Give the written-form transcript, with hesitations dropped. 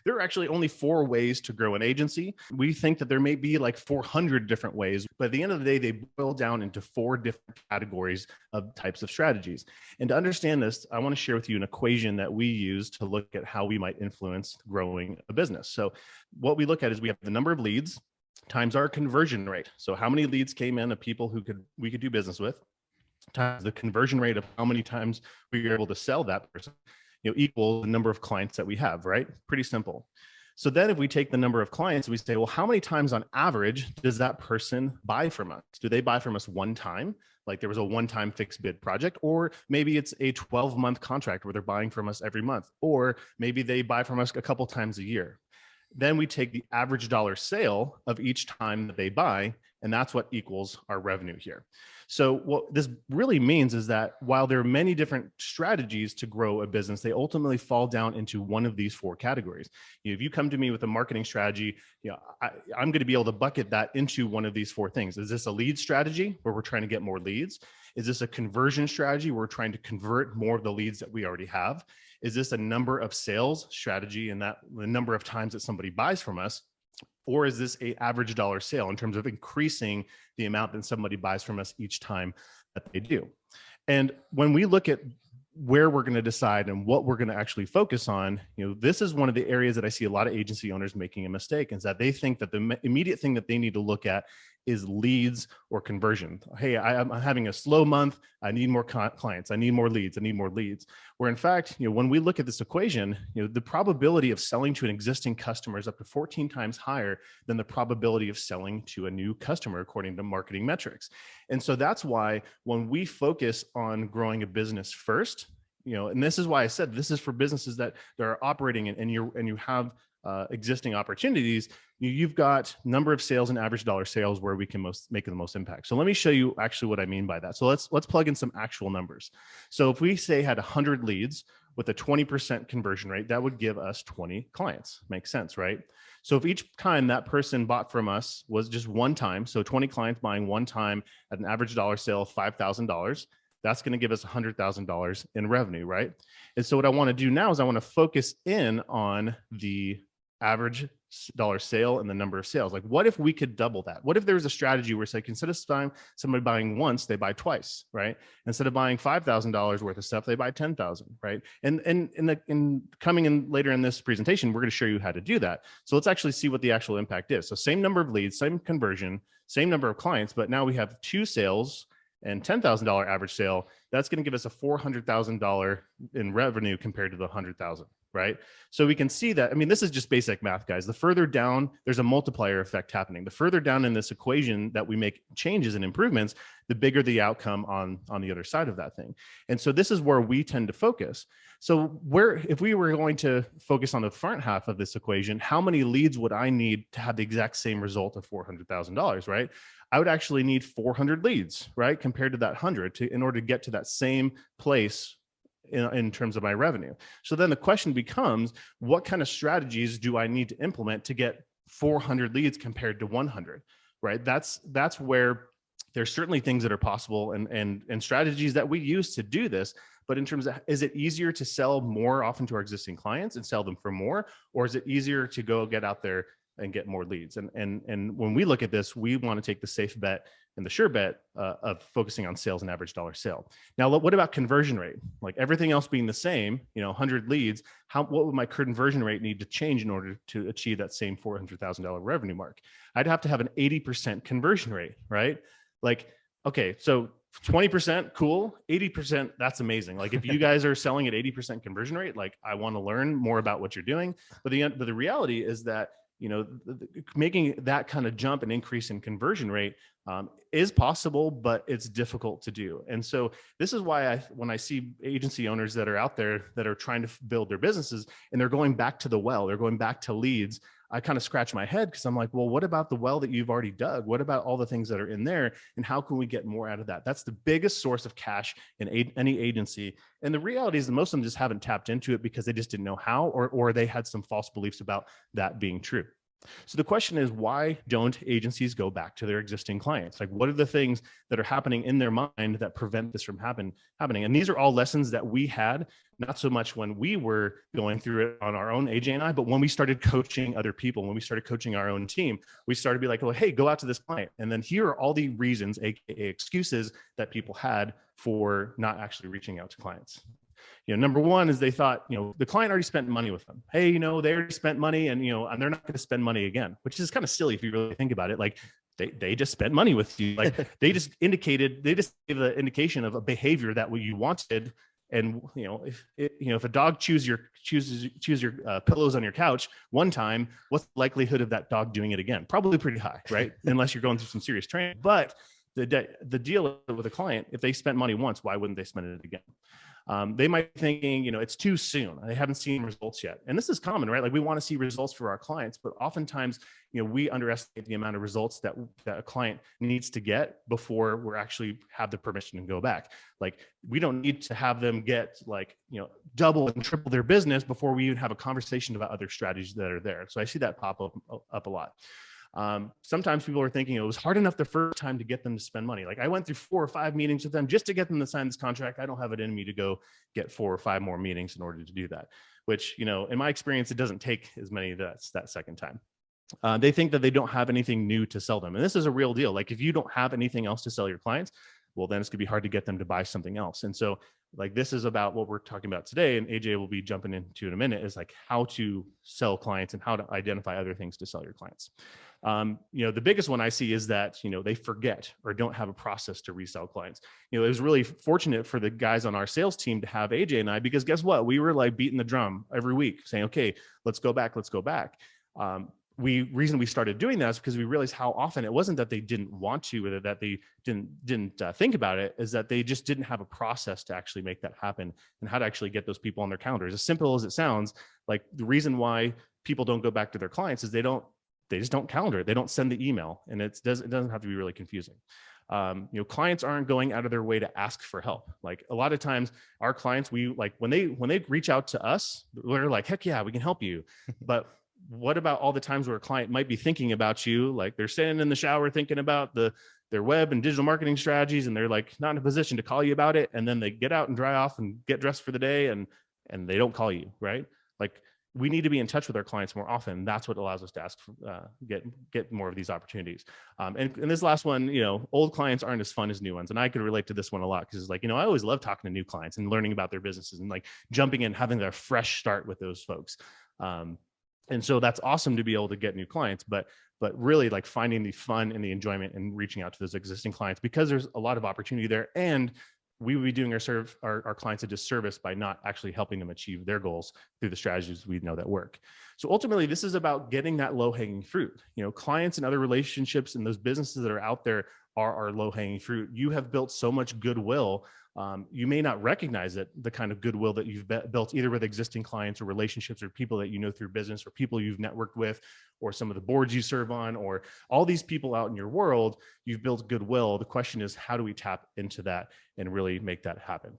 there are actually only 4 ways to grow an agency. We think that there may be like 400 different ways, but at the end of the day, they boil down into 4 different categories of types of strategies. And to understand this, I want to share with you an equation that we use to look at how we might influence growing a business. So what we look at is we have the number of leads times our conversion rate. So how many leads came in of people who we could do business with, times the conversion rate of how many times we were able to sell that person, equal the number of clients that we have, right? Pretty simple. So then if we take the number of clients, we say, well, how many times on average does that person buy from us? Do they buy from us one time? Like there was a one-time fixed bid project, or maybe it's a 12-month contract where they're buying from us every month, or maybe they buy from us a couple times a year. Then we take the average dollar sale of each time that they buy, and that's what equals our revenue here. So what this really means is that while there are many different strategies to grow a business, they ultimately fall down into one of these 4 categories. If you come to me with a marketing strategy, I'm going to be able to bucket that into one of these 4 things. Is this a lead strategy where we're trying to get more leads? Is this a conversion strategy where we're trying to convert more of the leads that we already have? Is this a number of sales strategy and that the number of times that somebody buys from us? Or is this an average dollar sale in terms of increasing the amount that somebody buys from us each time that they do? And when we look at where we're going to decide and what we're going to actually focus on, this is one of the areas that I see a lot of agency owners making a mistake, is that they think that the immediate thing that they need to look at is leads or conversion. Hey, I'm having a slow month. I need more clients. I need more leads. I need more leads. Where in fact, when we look at this equation, the probability of selling to an existing customer is up to 14 times higher than the probability of selling to a new customer, according to marketing metrics. And so that's why when we focus on growing a business first, and this is why I said this is for businesses that are operating and you have existing opportunities, you've got number of sales and average dollar sales where we can make the most impact. So let me show you actually what I mean by that. So let's plug in some actual numbers. So if we say had 100 leads with a 20% conversion rate, that would give us 20 clients. Makes sense, right? So if each time that person bought from us was just one time, so 20 clients buying one time at an average dollar sale of $5,000, that's going to give us $100,000 in revenue, right? And so what I want to do now is I want to focus in on the average dollar sale and the number of sales. Like, what if we could double that? What if there was a strategy where, say, instead of somebody buying once, they buy twice, right? Instead of buying $5,000 worth of stuff, they buy 10,000, right? And in coming in later in this presentation, we're going to show you how to do that. So let's actually see what the actual impact is. So same number of leads, same conversion, same number of clients, but now we have 2 sales and $10,000 average sale. That's going to give us a $400,000 in revenue compared to the 100,000. Right? So we can see that, this is just basic math, guys. The further down, there's a multiplier effect happening. The further down in this equation that we make changes and improvements, the bigger the outcome on the other side of that thing. And so this is where we tend to focus. So if we were going to focus on the front half of this equation, how many leads would I need to have the exact same result of $400,000, right? I would actually need 400 leads, right? Compared to that 100 in order to get to that same place in terms of my revenue. So then the question becomes, what kind of strategies do I need to implement to get 400 leads compared to 100, right? That's where there's certainly things that are possible and strategies that we use to do this. But in terms of, is it easier to sell more often to our existing clients and sell them for more, or is it easier to go get out there and get more leads? And when we look at this, we want to take the safe bet and the sure bet of focusing on sales and average dollar sale. Now, what about conversion rate? Like everything else being the same, 100 leads, what would my conversion rate need to change in order to achieve that same $400,000 revenue mark? I'd have to have an 80% conversion rate, right? Like, okay, so 20%, cool. 80%, that's amazing. Like if you guys are selling at 80% conversion rate, like I want to learn more about what you're doing. But the reality is that making that kind of jump and increase in conversion rate is possible, but it's difficult to do. And so this is why when I see agency owners that are out there that are trying to build their businesses and they're going back to the well, they're going back to leads, I kind of scratch my head because I'm like, well, what about the well that you've already dug? What about all the things that are in there? And how can we get more out of that? That's the biggest source of cash in any agency. And the reality is that most of them just haven't tapped into it because they just didn't know how, or they had some false beliefs about that being true. So the question is, why don't agencies go back to their existing clients? Like, what are the things that are happening in their mind that prevent this from happening? And these are all lessons that we had, not so much when we were going through it on our own, AJ and I, but when we started coaching other people, when we started coaching our own team, we started to be like, oh, hey, go out to this client. And then here are all the reasons, AKA excuses, that people had for not actually reaching out to clients. Number one is they thought, the client already spent money with them. Hey, they already spent money, and and they're not going to spend money again, which is kind of silly if you really think about it. Like, they just spent money with you. Like, they just gave the indication of a behavior that you wanted. And if a dog chews your pillows on your couch one time, what's the likelihood of that dog doing it again? Probably pretty high, right? Unless you're going through some serious training. But the deal with a client, if they spent money once, why wouldn't they spend it again? They might be thinking, it's too soon. They haven't seen results yet. And this is common, right? Like, we want to see results for our clients, but oftentimes, we underestimate the amount of results that a client needs to get before we're actually have the permission to go back. Like, we don't need to have them get double and triple their business before we even have a conversation about other strategies that are there. So I see that pop up a lot. Sometimes people are thinking it was hard enough the first time to get them to spend money. Like, I went through 4 or 5 meetings with them just to get them to sign this contract. I don't have it in me to go get 4 or 5 more meetings in order to do that, which, in my experience, it doesn't take as many that second time. They think that they don't have anything new to sell them. And this is a real deal. Like, if you don't have anything else to sell your clients, well, then it's going to be hard to get them to buy something else. And so, like, this is about what we're talking about today, and AJ will be jumping into in a minute, is like how to sell clients and how to identify other things to sell your clients. The biggest one I see is that, they forget or don't have a process to resell clients. It was really fortunate for the guys on our sales team to have AJ and I, because guess what? We were like beating the drum every week saying, okay, let's go back. Reason we started doing that is because we realized how often it wasn't that they didn't want to, or that they didn't think about it, is that they just didn't have a process to actually make that happen, and how to actually get those people on their calendars. As simple as it sounds, like, the reason why people don't go back to their clients is they just don't calendar it. They don't send the email, and it doesn't have to be really confusing. Clients aren't going out of their way to ask for help. Like, a lot of times our clients, when they reach out to us, we're like, heck yeah, we can help you. But what about all the times where a client might be thinking about you? Like, they're standing in the shower thinking about their web and digital marketing strategies, and they're like not in a position to call you about it. And then they get out and dry off and get dressed for the day, and they don't call you, right? Like, we need to be in touch with our clients more often. That's what allows us to ask for, get more of these opportunities. And this last one, old clients aren't as fun as new ones. And I could relate to this one a lot, because it's like, I always love talking to new clients and learning about their businesses, and like jumping in, having a fresh start with those folks. And so that's awesome to be able to get new clients, but really, like, finding the fun and the enjoyment and reaching out to those existing clients, because there's a lot of opportunity there. And we would be doing our clients a disservice by not actually helping them achieve their goals through the strategies we know that work. So ultimately, this is about getting that low-hanging fruit. Clients and other relationships and those businesses that are out there are our low-hanging fruit. You have built so much goodwill. You may not recognize it, the kind of goodwill that you've built either with existing clients or relationships or people that through business, or people you've networked with, or some of the boards you serve on, or all these people out in your world. You've built goodwill. The question is, how do we tap into that and really make that happen?